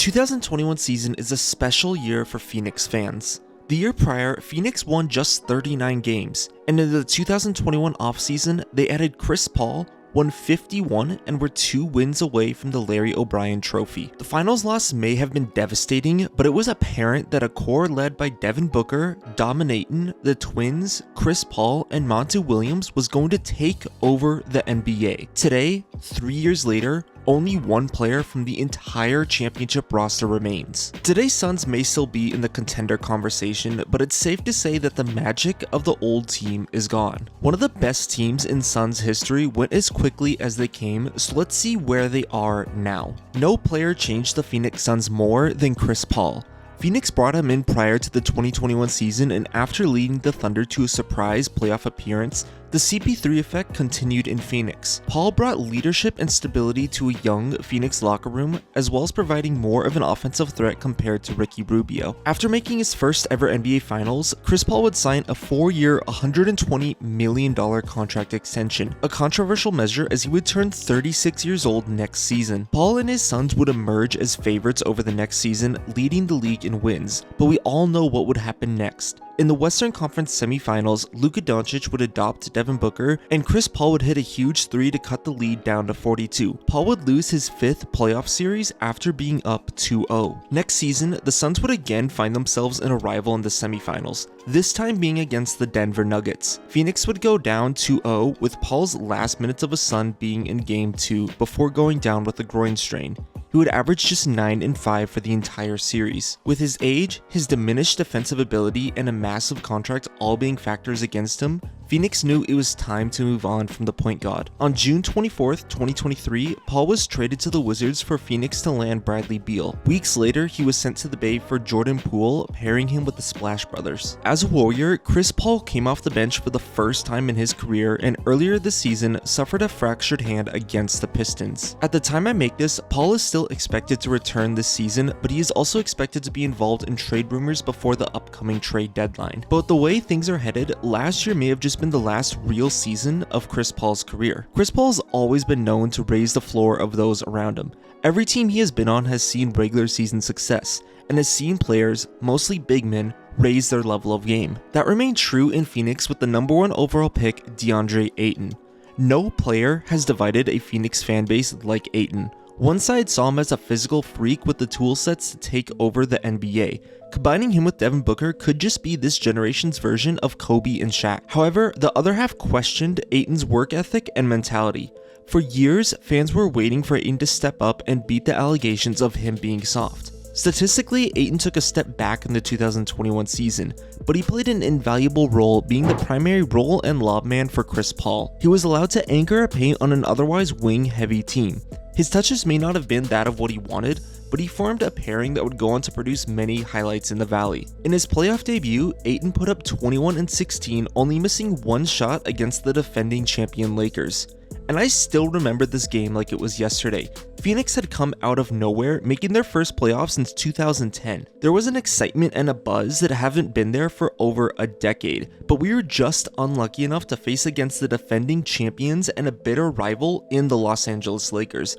2021 season is a special year for Phoenix fans. The year prior, Phoenix won just 39 games, and in the 2021 offseason, they added Chris Paul, won 51, and were 2 wins away from the Larry O'Brien Trophy. The finals loss may have been devastating, but it was apparent that a core led by Devin Booker, Devin Ayton, the Twins, Chris Paul, and Monty Williams was going to take over the NBA. Today, 3 years later, only one player from the entire championship roster remains. Today's Suns may still be in the contender conversation, but it's safe to say that the magic of the old team is gone. One of the best teams in Suns history went as quickly as they came, so let's see where they are now. No player changed the Phoenix Suns more than Chris Paul. Phoenix brought him in prior to the 2021 season, and after leading the Thunder to a surprise playoff appearance, the CP3 effect continued in Phoenix. Paul brought leadership and stability to a young Phoenix locker room, as well as providing more of an offensive threat compared to Ricky Rubio. After making his first ever NBA Finals, Chris Paul would sign a 4-year, $120 million contract extension, a controversial measure as he would turn 36 years old next season. Paul and his Suns would emerge as favorites over the next season, leading the league in wins, but we all know what would happen next. In the Western Conference semifinals, Luka Doncic would adopt Devin Booker, and Chris Paul would hit a huge 3 to cut the lead down to 42. Paul would lose his 5th playoff series after being up 2-0. Next season, the Suns would again find themselves in a rival in the semifinals, this time being against the Denver Nuggets. Phoenix would go down 2-0, with Paul's last minutes of a Sun being in Game 2 before going down with a groin strain. He would average just 9 and 5 for the entire series. With his age, his diminished defensive ability, and a massive contract all being factors against him, Phoenix knew it was time to move on from the point guard. On June 24th, 2023, Paul was traded to the Wizards for Phoenix to land Bradley Beal. Weeks later, he was sent to the Bay for Jordan Poole, pairing him with the Splash Brothers. As a Warrior, Chris Paul came off the bench for the first time in his career, and earlier this season suffered a fractured hand against the Pistons. At the time I make this, Paul is still expected to return this season, but he is also expected to be involved in trade rumors before the upcoming trade deadline. But the way things are headed, last year may have just been the last real season of Chris Paul's career. Chris Paul's always been known to raise the floor of those around him. Every team he has been on has seen regular season success, and has seen players, mostly big men, raise their level of game. That remained true in Phoenix with the #1 overall pick, Deandre Ayton. No player has divided a Phoenix fanbase like Ayton. One side saw him as a physical freak with the tool sets to take over the NBA. Combining him with Devin Booker could just be this generation's version of Kobe and Shaq. However, the other half questioned Ayton's work ethic and mentality. For years, fans were waiting for Ayton to step up and beat the allegations of him being soft. Statistically, Ayton took a step back in the 2021 season, but he played an invaluable role, being the primary roll and lob man for Chris Paul. He was allowed to anchor a paint on an otherwise wing-heavy team. His touches may not have been that of what he wanted, but he formed a pairing that would go on to produce many highlights in the Valley. In his playoff debut, Ayton put up 21 and 16, only missing 1 shot against the defending champion Lakers. And I still remember this game like it was yesterday. Phoenix had come out of nowhere, making their first playoffs since 2010. There was an excitement and a buzz that haven't been there for over a decade, but we were just unlucky enough to face against the defending champions and a bitter rival in the Los Angeles Lakers.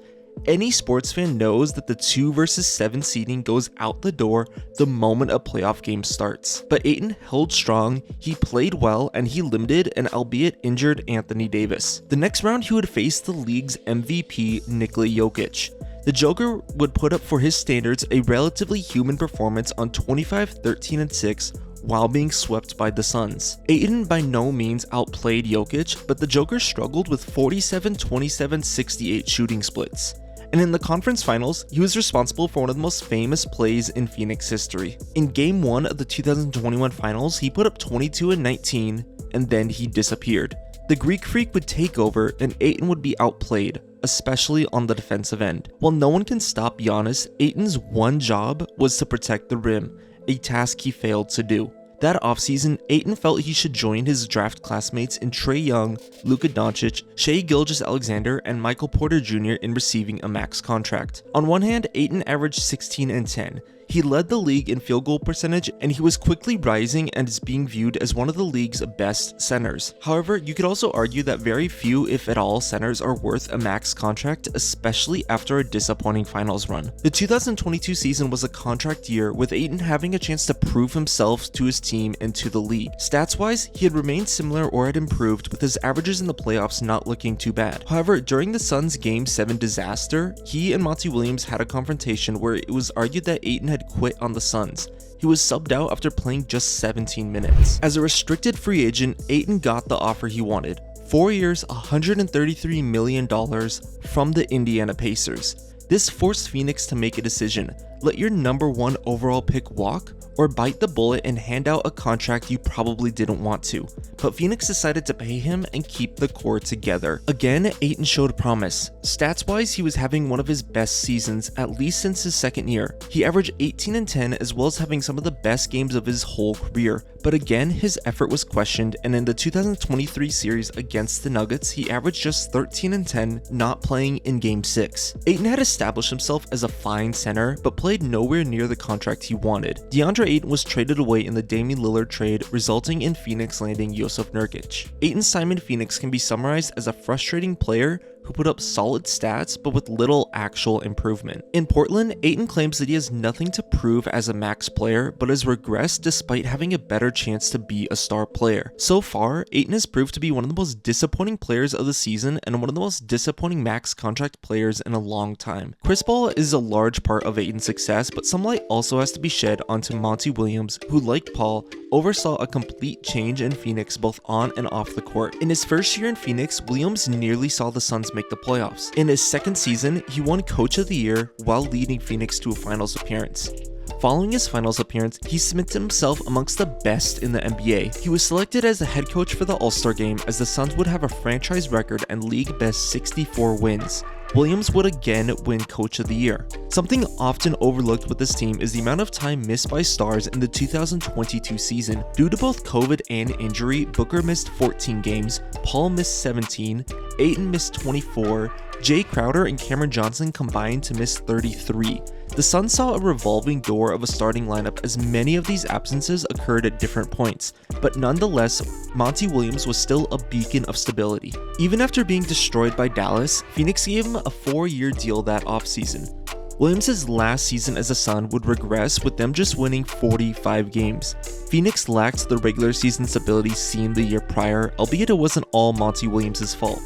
Any sports fan knows that the 2 versus 7 seeding goes out the door the moment a playoff game starts. But Ayton held strong, he played well, and he limited an albeit injured Anthony Davis. The next round he would face the league's MVP, Nikola Jokic. The Joker would put up for his standards a relatively human performance on 25, 13, and 6, while being swept by the Suns. Ayton by no means outplayed Jokic, but the Joker struggled with 47, 27, 68 shooting splits. And in the conference finals, he was responsible for one of the most famous plays in Phoenix history. In Game 1 of the 2021 finals, he put up 22 and 19, and then he disappeared. The Greek Freak would take over, and Ayton would be outplayed, especially on the defensive end. While no one can stop Giannis, Ayton's one job was to protect the rim, a task he failed to do. That offseason, Ayton felt he should join his draft classmates in Trae Young, Luka Doncic, Shai Gilgeous-Alexander, and Michael Porter Jr. in receiving a max contract. On one hand, Ayton averaged 16 and 10. He led the league in field goal percentage, and he was quickly rising and is being viewed as one of the league's best centers. However, you could also argue that very few, if at all, centers are worth a max contract, especially after a disappointing finals run. The 2022 season was a contract year, with Ayton having a chance to prove himself to his team and to the league. Stats-wise, he had remained similar or had improved, with his averages in the playoffs not looking too bad. However, during the Suns' Game 7 disaster, he and Monty Williams had a confrontation where it was argued that Ayton had quit on the Suns. He was subbed out after playing just 17 minutes. As a restricted free agent, Ayton got the offer he wanted. 4 years, $133 million from the Indiana Pacers. This forced Phoenix to make a decision: let your number 1 overall pick walk, or bite the bullet and hand out a contract you probably didn't want to. But Phoenix decided to pay him and keep the core together. Again, Ayton showed promise. Stats-wise, he was having one of his best seasons, at least since his second year. He averaged 18 and 10, as well as having some of the best games of his whole career. But again, his effort was questioned, and in the 2023 series against the Nuggets, he averaged just 13 and 10, not playing in Game 6. Ayton had established himself as a fine center, but played nowhere near the contract he wanted. Deandre Ayton was traded away in the Damian Lillard trade, resulting in Phoenix landing Jusuf Nurkic. Ayton's time in Phoenix can be summarized as a frustrating player who put up solid stats but with little actual improvement. In Portland, Ayton claims that he has nothing to prove as a max player, but has regressed despite having a better chance to be a star player. So far, Ayton has proved to be one of the most disappointing players of the season and one of the most disappointing max contract players in a long time. Chris Paul is a large part of Ayton's success, but some light also has to be shed onto Monty Williams, who, like Paul, oversaw a complete change in Phoenix both on and off the court. In his first year in Phoenix, Williams nearly saw the Suns make the playoffs. In his second season, he won Coach of the Year while leading Phoenix to a finals appearance. Following his finals appearance, he cemented himself amongst the best in the NBA. He was selected as the head coach for the All-Star game, as the Suns would have a franchise record and league best 64 wins. Williams would again win Coach of the Year. Something often overlooked with this team is the amount of time missed by stars in the 2022 season. Due to both COVID and injury, Booker missed 14 games, Paul missed 17, Ayton missed 24, Jay Crowder and Cameron Johnson combined to miss 33. The Suns saw a revolving door of a starting lineup, as many of these absences occurred at different points, but nonetheless, Monty Williams was still a beacon of stability. Even after being destroyed by Dallas, Phoenix gave him a 4-year deal that offseason. Williams' last season as a Sun would regress, with them just winning 45 games. Phoenix lacked the regular season stability seen the year prior, albeit it wasn't all Monty Williams' fault.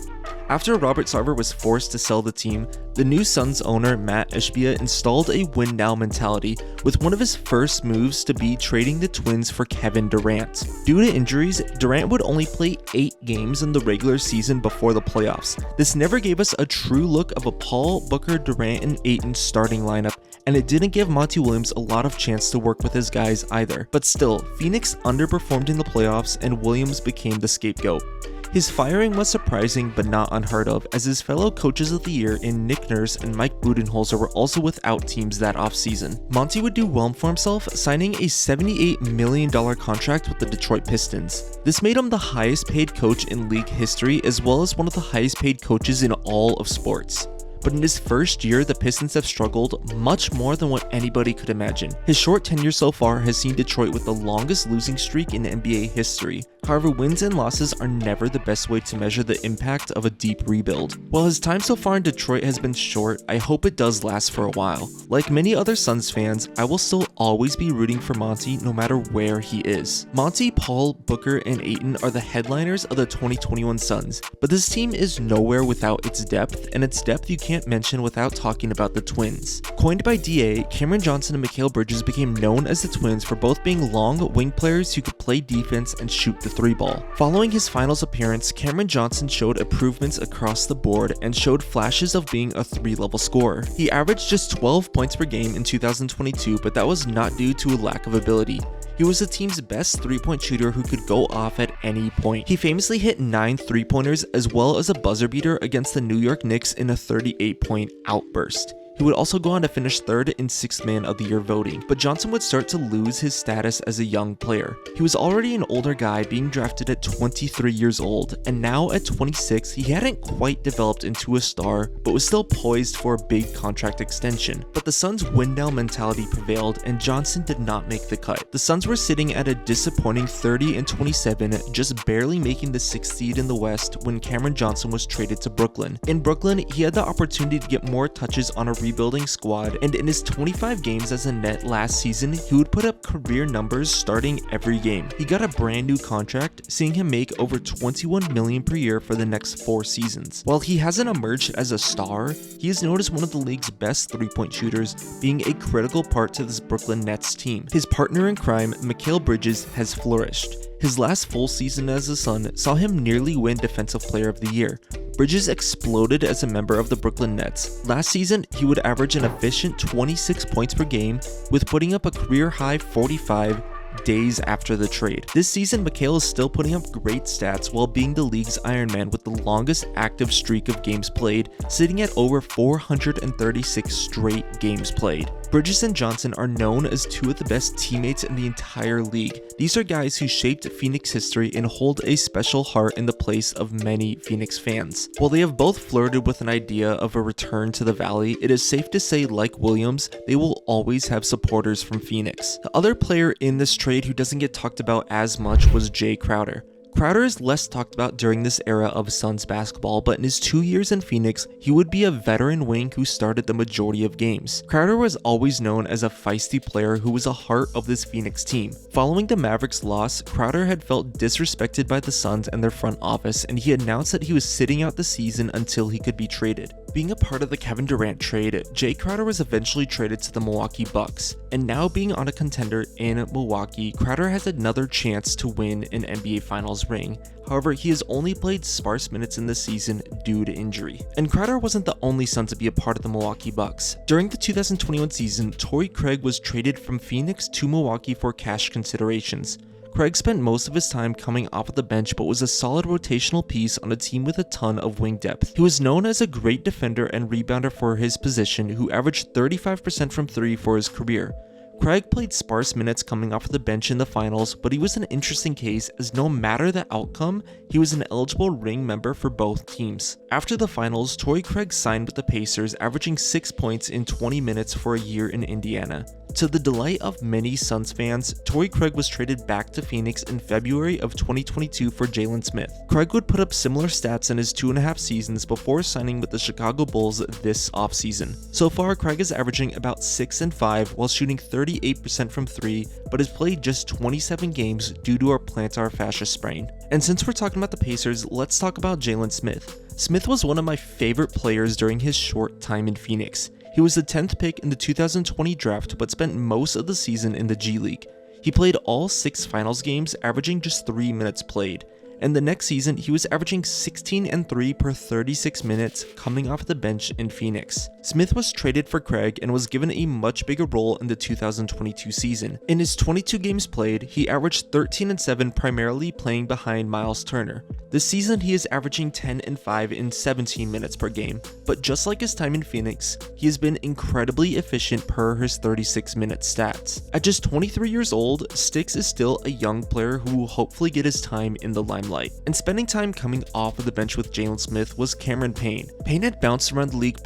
After Robert Sarver was forced to sell the team, the new Suns owner Matt Ishbia installed a win-now mentality, with one of his first moves to be trading the Twins for Kevin Durant. Due to injuries, Durant would only play 8 games in the regular season before the playoffs. This never gave us a true look of a Paul, Booker, Durant, and Ayton starting lineup, and it didn't give Monty Williams a lot of chance to work with his guys either. But still, Phoenix underperformed in the playoffs and Williams became the scapegoat. His firing was surprising but not unheard of, as his fellow coaches of the year in Nick Nurse and Mike Budenholzer were also without teams that offseason. Monty would do well for himself, signing a $78 million contract with the Detroit Pistons. This made him the highest paid coach in league history, as well as one of the highest paid coaches in all of sports. But in his first year, the Pistons have struggled much more than what anybody could imagine. His short tenure so far has seen Detroit with the longest losing streak in NBA history. However, wins and losses are never the best way to measure the impact of a deep rebuild. While his time so far in Detroit has been short, I hope it does last for a while. Like many other Suns fans, I will still always be rooting for Monty no matter where he is. Monty, Paul, Booker, and Ayton are the headliners of the 2021 Suns, but this team is nowhere without its depth, and its depth you can't mention without talking about the Twins. Coined by DA, Cameron Johnson and Mikal Bridges became known as the Twins for both being long wing players who could play defense and shoot the 3-ball. Following his finals appearance, Cameron Johnson showed improvements across the board and showed flashes of being a 3-level scorer. He averaged just 12 points per game in 2022, but that was not due to a lack of ability. He was the team's best 3-point shooter who could go off at any point. He famously hit 9 3-pointers as well as a buzzer beater against the New York Knicks in a 38-point outburst. He would also go on to finish 3rd in 6th Man of the Year voting, but Johnson would start to lose his status as a young player. He was already an older guy, being drafted at 23 years old, and now at 26, he hadn't quite developed into a star, but was still poised for a big contract extension. But the Suns' win-now mentality prevailed, and Johnson did not make the cut. The Suns were sitting at a disappointing 30-27, just barely making the 6th seed in the West when Cameron Johnson was traded to Brooklyn. In Brooklyn, he had the opportunity to get more touches on a rebuilding squad, and in his 25 games as a net last season, he would put up career numbers starting every game. He got a brand new contract, seeing him make over $21 million per year for the next 4 seasons. While he hasn't emerged as a star, he is known as one of the league's best 3-point shooters, being a critical part to this Brooklyn Nets team. His partner in crime, Mikal Bridges, has flourished. His last full season as a Sun saw him nearly win Defensive Player of the Year. Bridges exploded as a member of the Brooklyn Nets. Last season, he would average an efficient 26 points per game, with putting up a career-high 45 days after the trade. This season, Mikal is still putting up great stats while being the league's Iron Man with the longest active streak of games played, sitting at over 436 straight games played. Bridges and Johnson are known as 2 of the best teammates in the entire league. These are guys who shaped Phoenix history and hold a special heart in the place of many Phoenix fans. While they have both flirted with an idea of a return to the Valley, it is safe to say, like Williams, they will always have supporters from Phoenix. The other player in this trade who doesn't get talked about as much was Jay Crowder. Crowder is less talked about during this era of Suns basketball, but in his 2 years in Phoenix, he would be a veteran wing who started the majority of games. Crowder was always known as a feisty player who was a heart of this Phoenix team. Following the Mavericks' loss, Crowder had felt disrespected by the Suns and their front office, and he announced that he was sitting out the season until he could be traded. Being a part of the Kevin Durant trade, Jay Crowder was eventually traded to the Milwaukee Bucks, and now being on a contender in Milwaukee, Crowder has another chance to win an NBA Finals ring. However, he has only played sparse minutes in this season due to injury. And Crowder wasn't the only Sun to be a part of the Milwaukee Bucks. During the 2021 season, Torrey Craig was traded from Phoenix to Milwaukee for cash considerations. Craig spent most of his time coming off of the bench, but was a solid rotational piece on a team with a ton of wing depth. He was known as a great defender and rebounder for his position, who averaged 35% from 3 for his career. Craig played sparse minutes coming off the bench in the finals, but he was an interesting case as no matter the outcome, he was an eligible ring member for both teams. After the finals, Torrey Craig signed with the Pacers, averaging 6 points in 20 minutes for a year in Indiana. To the delight of many Suns fans, Torrey Craig was traded back to Phoenix in February of 2022 for Jalen Smith. Craig would put up similar stats in his 2.5 seasons before signing with the Chicago Bulls this offseason. So far, Craig is averaging about 6 and 5 while shooting 38% from 3, but has played just 27 games due to a plantar fascia sprain. And since we're talking about the Pacers, let's talk about Jalen Smith. Smith was one of my favorite players during his short time in Phoenix. He was the 10th pick in the 2020 draft, but spent most of the season in the G League. He played all 6 finals games, averaging just 3 minutes played. And the next season, he was averaging 16 and 3 per 36 minutes coming off the bench in Phoenix. Smith was traded for Craig and was given a much bigger role in the 2022 season. In his 22 games played, he averaged 13 and 7, primarily playing behind Miles Turner. This season, he is averaging 10 and 5 in 17 minutes per game. But just like his time in Phoenix, he has been incredibly efficient per his 36-minute stats. At just 23 years old, Sticks is still a young player who will hopefully get his time in the limelight. And spending time coming off of the bench with Jalen Smith was Cameron Payne. Payne had bounced around the league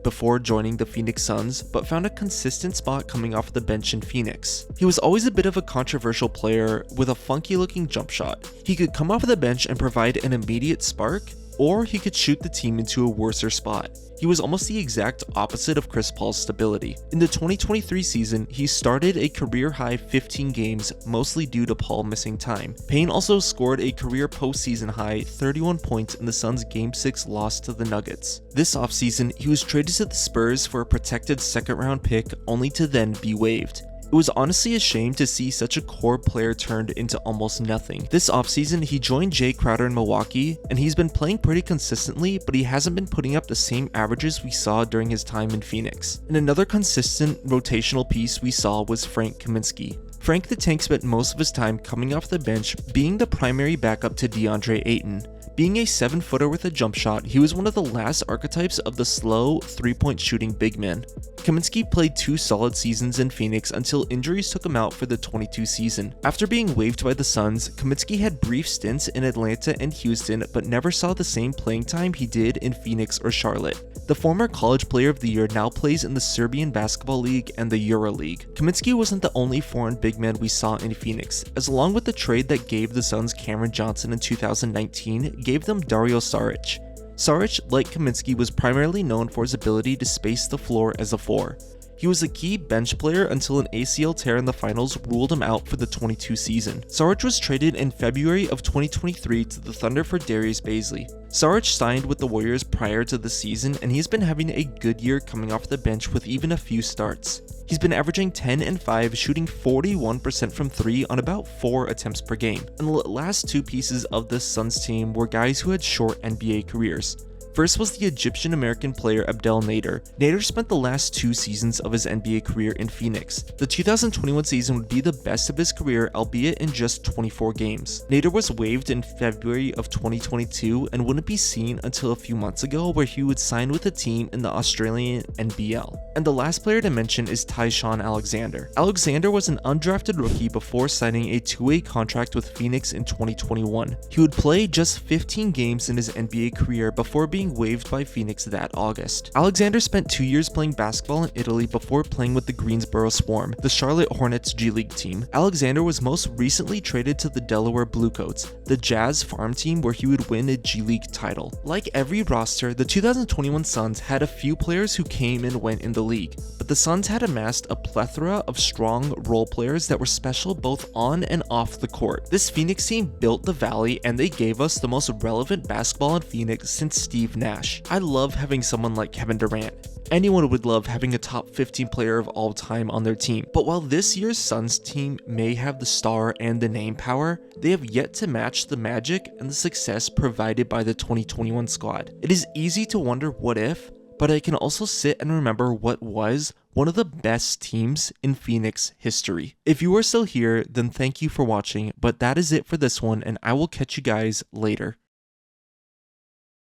before joining the Phoenix Suns, but found a consistent spot coming off the bench in Phoenix. He was always a bit of a controversial player with a funky looking jump shot. He could come off of the bench and provide an immediate spark, or he could shoot the team into a worser spot. He was almost the exact opposite of Chris Paul's stability. In the 2023 season, he started a career-high 15 games, mostly due to Paul missing time. Payne also scored a career postseason high 31 points in the Suns' Game 6 loss to the Nuggets. This offseason, he was traded to the Spurs for a protected second-round pick, only to then be waived. It was honestly a shame to see such a core player turned into almost nothing. This offseason, he joined Jay Crowder in Milwaukee, and he's been playing pretty consistently, but he hasn't been putting up the same averages we saw during his time in Phoenix. And another consistent rotational piece we saw was Frank Kaminsky. Frank the Tank spent most of his time coming off the bench, being the primary backup to Deandre Ayton. Being a 7-footer with a jump shot, he was one of the last archetypes of the slow, 3-point shooting big man. Kaminsky played 2 solid seasons in Phoenix until injuries took him out for the 22 season. After being waived by the Suns, Kaminsky had brief stints in Atlanta and Houston, but never saw the same playing time he did in Phoenix or Charlotte. The former College Player of the Year now plays in the Serbian Basketball League and the EuroLeague. Kaminsky wasn't the only foreign big man we saw in Phoenix, as along with the trade that gave the Suns Cameron Johnson in 2019, gave them Dario Saric. Saric, like Kaminsky, was primarily known for his ability to space the floor as a 4. He was a key bench player until an ACL tear in the finals ruled him out for the 22 season. Saric was traded in February of 2023 to the Thunder for Darius Bazley. Saric signed with the Warriors prior to the season, and he's been having a good year coming off the bench with even a few starts. He's been averaging 10 and 5, shooting 41% from 3 on about 4 attempts per game. And the last 2 pieces of the Suns team were guys who had short NBA careers. First was the Egyptian-American player Abdel Nader. Nader spent the last 2 seasons of his NBA career in Phoenix. The 2021 season would be the best of his career, albeit in just 24 games. Nader was waived in February of 2022 and wouldn't be seen until a few months ago, where he would sign with a team in the Australian NBL. And the last player to mention is Tyshawn Alexander. Alexander was an undrafted rookie before signing a 2-way contract with Phoenix in 2021. He would play just 15 games in his NBA career before being waived by Phoenix that August. Alexander spent 2 years playing basketball in Italy before playing with the Greensboro Swarm, the Charlotte Hornets G League team. Alexander was most recently traded to the Delaware Bluecoats, the Jazz farm team where he would win a G League title. Like every roster, the 2021 Suns had a few players who came and went in the league, but the Suns had amassed a plethora of strong role players that were special both on and off the court. This Phoenix team built the Valley, and they gave us the most relevant basketball in Phoenix since Steve Nash. I love having someone like Kevin Durant. Anyone would love having a top 15 player of all time on their team. But while this year's Suns team may have the star and the name power, they have yet to match the magic and the success provided by the 2021 squad. It is easy to wonder what if, but I can also sit and remember what was one of the best teams in Phoenix history. If you are still here, then thank you for watching, but that is it for this one, and I will catch you guys later.